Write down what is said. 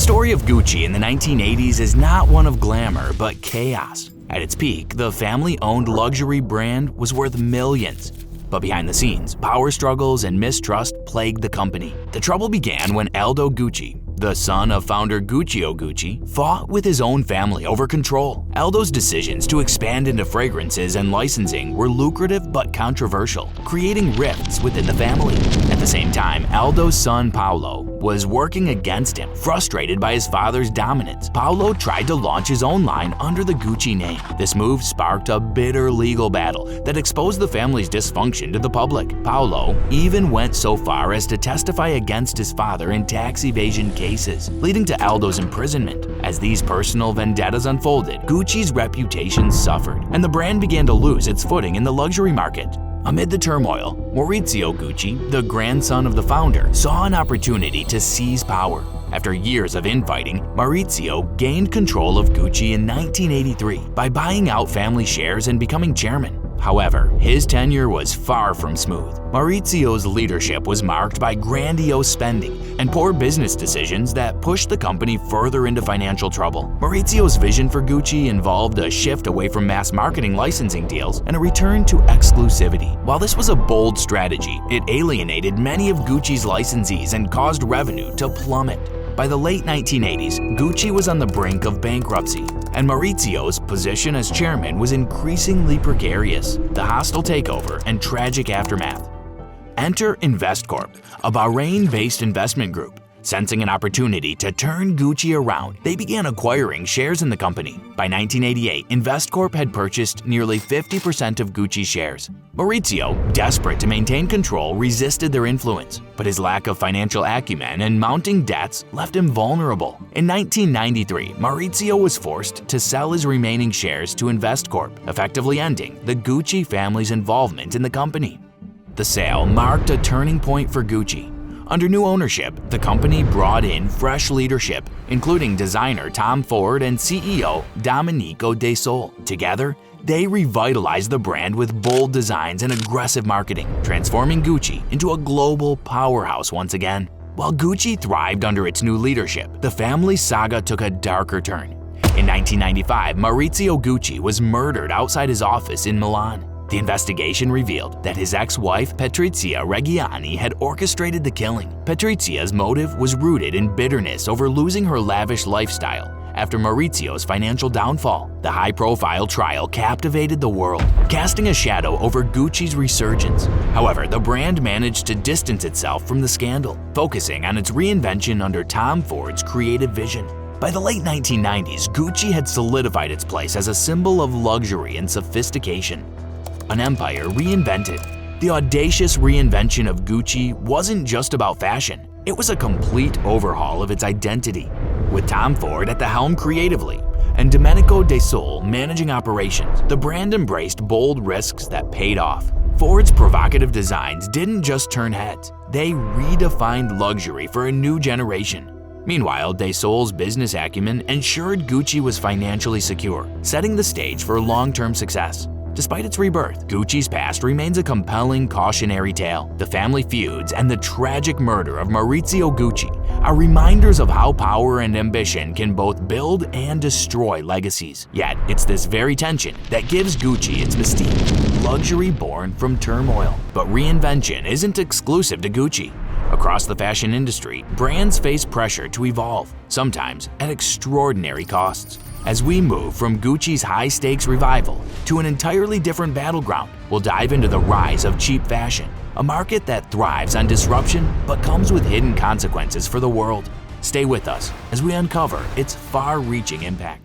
story of Gucci in the 1980s is not one of glamour, but chaos. At its peak, the family-owned luxury brand was worth millions. But behind the scenes, power struggles and mistrust plagued the company. The trouble began when Aldo Gucci, the son of founder Guccio Gucci, fought with his own family over control. Aldo's decisions to expand into fragrances and licensing were lucrative but controversial, creating rifts within the family. At the same time, Aldo's son Paolo was working against him. Frustrated by his father's dominance, Paolo tried to launch his own line under the Gucci name. This move sparked a bitter legal battle that exposed the family's dysfunction to the public. Paolo even went so far as to testify against his father in tax evasion cases, leading to Aldo's imprisonment. As these personal vendettas unfolded, Gucci's reputation suffered, and the brand began to lose its footing in the luxury market. Amid the turmoil, Maurizio Gucci, the grandson of the founder, saw an opportunity to seize power. After years of infighting, Maurizio gained control of Gucci in 1983 by buying out family shares and becoming chairman. However, his tenure was far from smooth. Maurizio's leadership was marked by grandiose spending and poor business decisions that pushed the company further into financial trouble. Maurizio's vision for Gucci involved a shift away from mass marketing licensing deals and a return to exclusivity. While this was a bold strategy, it alienated many of Gucci's licensees and caused revenue to plummet. By the late 1980s, Gucci was on the brink of bankruptcy, and Maurizio's position as chairman was increasingly precarious. The hostile takeover and tragic aftermath. Enter Investcorp, a Bahrain-based investment group. Sensing an opportunity to turn Gucci around, they began acquiring shares in the company. By 1988, Investcorp had purchased nearly 50% of Gucci's shares. Maurizio, desperate to maintain control, resisted their influence, but his lack of financial acumen and mounting debts left him vulnerable. In 1993, Maurizio was forced to sell his remaining shares to Investcorp, effectively ending the Gucci family's involvement in the company. The sale marked a turning point for Gucci. Under new ownership, the company brought in fresh leadership, including designer Tom Ford and CEO Domenico De Sole. Together, they revitalized the brand with bold designs and aggressive marketing, transforming Gucci into a global powerhouse once again. While Gucci thrived under its new leadership, the family's saga took a darker turn. In 1995, Maurizio Gucci was murdered outside his office in Milan. The investigation revealed that his ex-wife Patrizia Reggiani had orchestrated the killing. Patrizia's motive was rooted in bitterness over losing her lavish lifestyle after Maurizio's financial downfall. The high-profile trial captivated the world, casting a shadow over Gucci's resurgence. However, the brand managed to distance itself from the scandal, focusing on its reinvention under Tom Ford's creative vision. By the late 1990s, Gucci had solidified its place as a symbol of luxury and sophistication. An empire reinvented. The audacious reinvention of Gucci wasn't just about fashion, it was a complete overhaul of its identity. With Tom Ford at the helm creatively and Domenico De Sole managing operations, the brand embraced bold risks that paid off. Ford's provocative designs didn't just turn heads, they redefined luxury for a new generation. Meanwhile, De Sole's business acumen ensured Gucci was financially secure, setting the stage for long-term success. Despite its rebirth, Gucci's past remains a compelling cautionary tale. The family feuds and the tragic murder of Maurizio Gucci are reminders of how power and ambition can both build and destroy legacies. Yet, it's this very tension that gives Gucci its mystique, luxury born from turmoil. But reinvention isn't exclusive to Gucci. Across the fashion industry, brands face pressure to evolve, sometimes at extraordinary costs. As we move from Gucci's high-stakes revival to an entirely different battleground, we'll dive into the rise of cheap fashion, a market that thrives on disruption but comes with hidden consequences for the world. Stay with us as we uncover its far-reaching impact.